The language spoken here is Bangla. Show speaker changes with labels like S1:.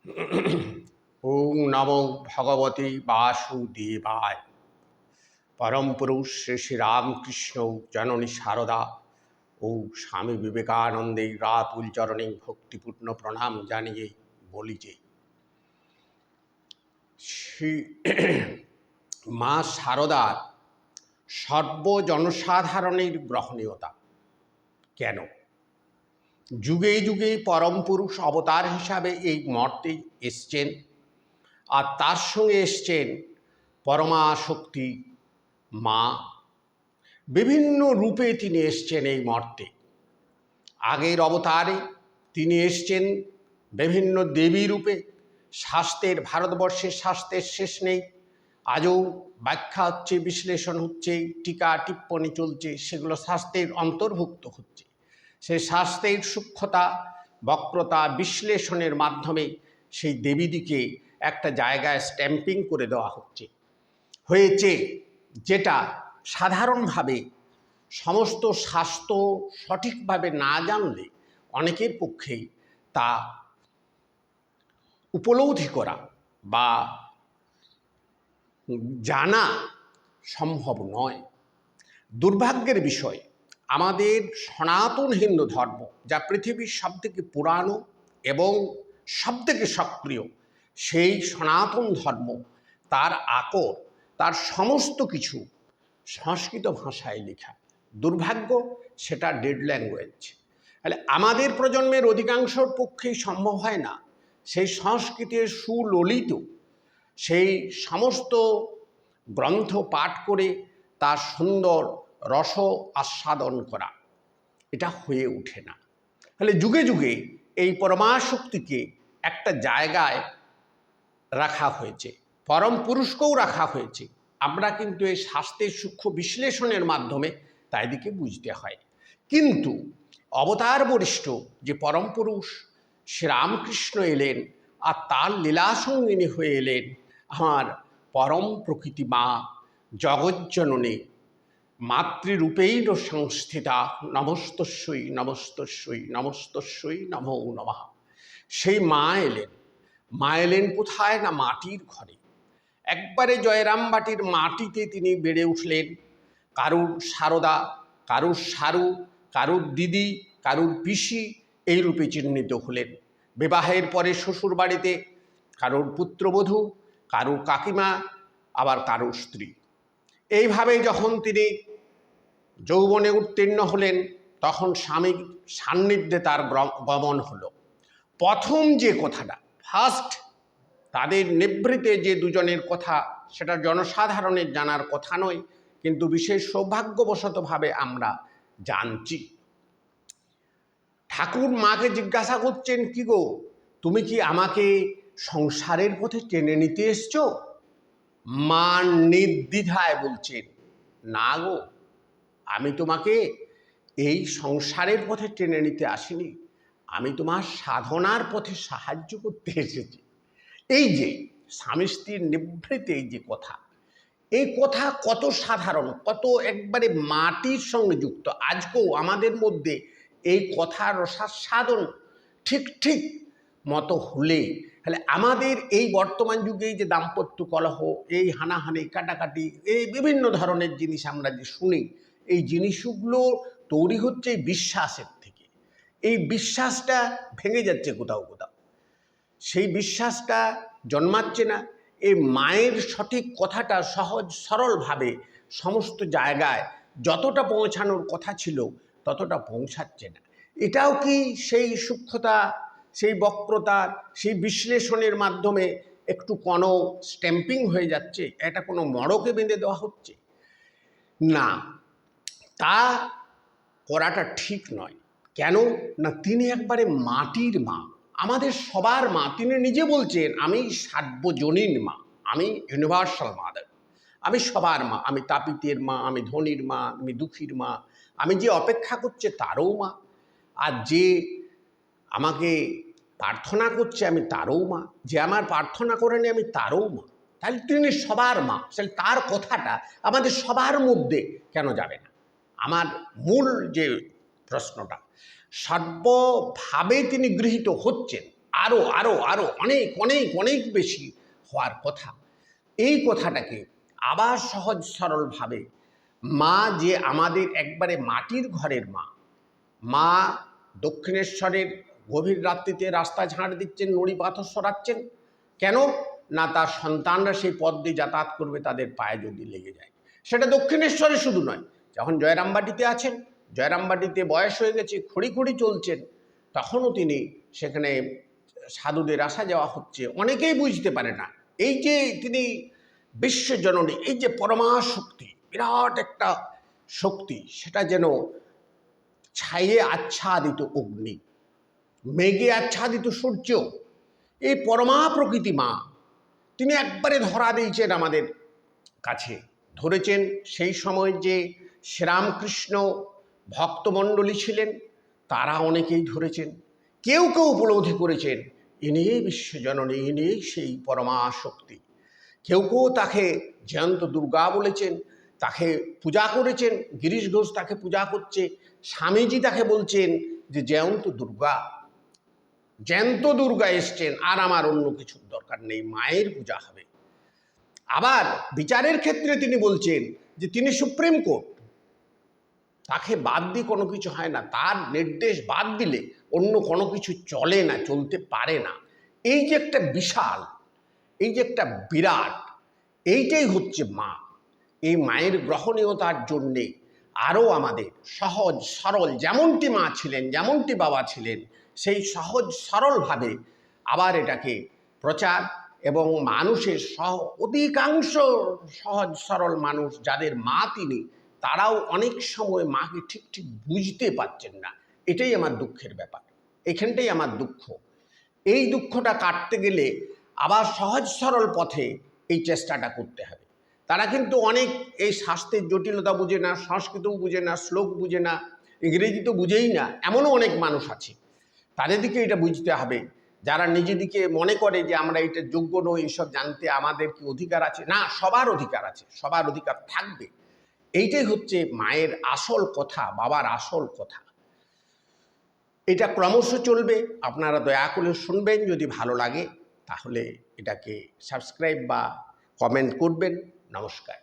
S1: ওং নমো ভগবতে বাসুদেবায়। পরম পুরুষ শ্রী শ্রী রামকৃষ্ণ জননী শারদা ও স্বামী বিবেকানন্দের রাতুল চরণে ভক্তিপূর্ণ প্রণাম জানিয়ে বলি যে শ্রী মা শারদার সর্বজনসাধারণের গ্রহণীয়তা কেন? যুগে যুগে পরম পুরুষ অবতার হিসাবে এই মর্তে এসছেন, আর তার সঙ্গে এসছেন পরমাশক্তি মা। বিভিন্ন রূপে তিনি এসছেন এই মর্তে। আগের অবতারে তিনি এসছেন বিভিন্ন দেবী রূপে। শাস্ত্রের, ভারতবর্ষের শাস্ত্রের শেষ নেই। আজও ব্যাখ্যা হচ্ছে, বিশ্লেষণ হচ্ছে, টিকা টিপ্পণী চলছে, সেগুলো শাস্ত্রের অন্তর্ভুক্ত হচ্ছে। সেই শাস্ত্রের সূক্ষ্মতা, বক্রতা বিশ্লেষণের মাধ্যমে সেই দেবীদিকে একটা জায়গায় স্ট্যাম্পিং করে দেওয়া হয়েছে, যেটা সাধারণভাবে সমস্ত শাস্ত্র সঠিকভাবে না জানলে অনেকের পক্ষেই তা উপলব্ধি করা বা জানা সম্ভব নয়। দুর্ভাগ্যের বিষয়, আমাদের সনাতন হিন্দু ধর্ম, যা পৃথিবীর সবথেকে পুরানো এবং সবথেকে সক্রিয়, সেই সনাতন ধর্ম, তার আকর, তার সমস্ত কিছু সংস্কৃত ভাষায় লেখা। দুর্ভাগ্য, সেটা ডেড ল্যাঙ্গুয়েজ। তাহলে আমাদের প্রজন্মের অধিকাংশর পক্ষেই সম্ভব হয় না সেই সংস্কৃতের সুললিত সেই সমস্ত গ্রন্থ পাঠ করে তার সুন্দর রস আস্বাদন করা। এটা হয়ে ওঠে না। তাহলে যুগে যুগে এই পরমাশক্তিকে একটা জায়গায় রাখা হয়েছে, পরম পুরুষকেও রাখা হয়েছে। আমরা কিন্তু এই শাস্ত্রের সূক্ষ্ম বিশ্লেষণের মাধ্যমে তাই দিকে বুঝতে হয়। কিন্তু অবতার বরিষ্ঠ যে পরম পুরুষ শ্রীরামকৃষ্ণ এলেন, আর তার লীলাসঙ্গিনী হয়ে এলেন আমার পরম প্রকৃতি মা জগজ্জননী, মাতৃরূপেই সংস্থিতা। নমস্তস্যই নমস্তস্যই নমস্তস্যই নমো নমঃ। সেই মা এলেন। মা এলেন কোথায়? না, মাটির ঘরে। একবারে জয়রামবাটির মাটিতে তিনি বেড়ে উঠলেন। কারুর শারদা, কারুর সারু, কারুর দিদি, কারুর পিসি, এই রূপে চিহ্নিত হলেন। বিবাহের পরে শ্বশুর বাড়িতে কারুর পুত্রবধূ, কারুর কাকিমা, আবার কারুর স্ত্রী। এইভাবে যখন তিনি যৌবনে উত্তীর্ণ হলেন, তখন স্বামীর সান্নিধ্যে তার গমন হলো। প্রথম যে কথাটা, ফার্স্ট, তাদের নিভৃতে যে দুজনের কথা, সেটা জনসাধারণের জানার কথা নয়, কিন্তু বিশেষ সৌভাগ্যবশতভাবে আমরা জানছি। ঠাকুর মাকে জিজ্ঞাসা করছেন, কি গো, তুমি কি আমাকে সংসারের পথে টেনে নিতে এসছো? মা নির্দ্বিধায় বলছেন, না গো, আমি তোমাকে এই সংসারের পথে টেনে নিতে আসিনি, আমি তোমার সাধনার পথে সাহায্য করতে এসেছি। এই যে স্বামী স্ত্রীর নিভৃতে এই যে কথা, এই কথা কত সাধারণ, কত একবারে মাটির সঙ্গে যুক্ত। আজকেও আমাদের মধ্যে এই কথার রসাস্বাদন ঠিক ঠিক মতো হলে, তাহলে আমাদের এই বর্তমান যুগে যে দাম্পত্য কলহ, এই হানাহানি, কাটাকাটি, এই বিভিন্ন ধরনের জিনিস আমরা যে শুনি, এই জিনিসগুলো তৈরি হচ্ছে এই বিশ্বাসের থেকে। এই বিশ্বাসটা ভেঙে যাচ্ছে কোথাও কোথাও, সেই বিশ্বাসটা জন্মাচ্ছে না। এই মায়ের সঠিক কথাটা সহজ সরলভাবে সমস্ত জায়গায় যতটা পৌঁছানোর কথা ছিল ততটা পৌঁছাচ্ছে না। এটাও কি সেই সূক্ষ্মতা, সেই বক্রতার, সেই বিশ্লেষণের মাধ্যমে একটু কোনো স্ট্যাম্পিং হয়ে যাচ্ছে? এটা কোনো মড়কে বেঁধে দেওয়া হচ্ছে না, তা করাটা ঠিক নয়। কেন না, তিনি একবারে মাটির মা, আমাদের সবার মা। তিনি নিজে বলছেন, আমি সার্বজনীন মা, আমি ইউনিভার্সাল মাদার, আমি সবার মা। আমি তাপিতের মা, আমি ধনীর মা, আমি দুঃখীর মা, আমি যে অপেক্ষা করছে তারও মা, আর যে আমাকে প্রার্থনা করছে আমি তারও মা, যে আমার প্রার্থনা করেনি আমি তারও মা। তাহলে তিনি সবার মা, তাহলে তার কথাটা আমাদের সবার মধ্যে কেন যাবে না? আমার মূল যে প্রশ্নটা, সর্বভাবে তিনি গৃহীত হচ্ছেন। আরও আরও আরও অনেক অনেক অনেক বেশি হওয়ার কথা। এই কথাটাকে আবার সহজ সরলভাবে মা যে আমাদের একবারে মাটির ঘরের মা, মা দক্ষিণেশ্বরের গভীর রাত্রিতে রাস্তা ঝাঁট দিচ্ছেন, নুড়ি পাথর সরাচ্ছেন, কেন না তার সন্তানরা সেই পথ দিয়ে যাতায়াত করবে, তাদের পায়ে যদি লেগে যায়। সেটা দক্ষিণেশ্বরে শুধু নয়, যখন জয়রামবাটিতে আছেন, জয়রামবাটিতে বয়স হয়ে গেছে, খড়ি খড়ি চলছেন, তখনও তিনি সেখানে সাধুদের আসা যাওয়া হচ্ছে, অনেকেই বুঝতে পারে না এই যে তিনি বিশ্বজননী, এই যে পরমা শক্তি, বিরাট একটা শক্তি, সেটা যেন ছায়ে আচ্ছাদিত অগ্নি, মেঘে আচ্ছাদিত সূর্য, এই পরমা প্রকৃতি মা তিনি একবারে ধরা দিয়েছেন আমাদের কাছে, ধরেছেন। সেই সময় যে শ্রীরামকৃষ্ণ ভক্তমণ্ডলী ছিলেন তারা অনেকেই ধরেছেন, কেউ কেউ উপলব্ধি করেছেন ইনি বিশ্বজননী, ইনি সেই পরমা শক্তি। কেউ কেউ তাকে জয়ন্ত দুর্গা বলেছেন, তাকে পূজা করেছেন, গিরিশ ঘোষ তাকে পূজা করছে, স্বামীজি তাকে বলছেন যে জয়ন্ত দুর্গা, জ্যান্ত দুর্গা এসছেন, আর আমার অন্য কিছুর দরকার নেই, মায়ের পূজা হবে। আবার বিচারের ক্ষেত্রে তিনি বলছেন যে তিনি সুপ্রিম কোর্ট, তাকে বাদ দিয়ে কোনো কিছু হয় না, তার নির্দেশ বাদ দিলে অন্য কোনো কিছু চলে না, চলতে পারে না। এই যে একটা বিশাল, এই যে একটা বিরাট, এইটাই হচ্ছে মা। এই মায়ের গ্রহণীয়তার জন্যে আরও আমাদের সহজ সরল, যেমনটি মা ছিলেন, যেমনটি বাবা ছিলেন, সেই সহজ সরলভাবে আবার এটাকে প্রচার, এবং মানুষের অধিকাংশ সহজ সরল মানুষ যাদের মা তিনি, তারাও অনেক সময় মাকে ঠিক ঠিক বুঝতে পারছেন না। এটাই আমার দুঃখের ব্যাপার, এখানটাই আমার দুঃখ। এই দুঃখটা কাটতে গেলে আবার সহজ সরল পথে এই চেষ্টাটা করতে হবে। তারা কিন্তু অনেক এই শাস্ত্রের জটিলতা বুঝে না, সংস্কৃতও বুঝে না, শ্লোক বুঝে না, ইংরেজি তো বুঝেই না, এমনও অনেক মানুষ আছে। তাদের দিকে এটা বুঝতে হবে, যারা নিজেদিকে মনে করে যে আমরা এটা যোগ্য নই, এইসব জানতে আমাদের কি অধিকার আছে? না, সবার অধিকার আছে, সবার অধিকার থাকবে। এইটাই হচ্ছে মায়ের আসল কথা, বাবার আসল কথা। এটা ক্রমশ চলবে, আপনারা দয়া করে শুনবেন, যদি ভালো লাগে তাহলে এটাকে সাবস্ক্রাইব বা কমেন্ট করবেন। নমস্কার।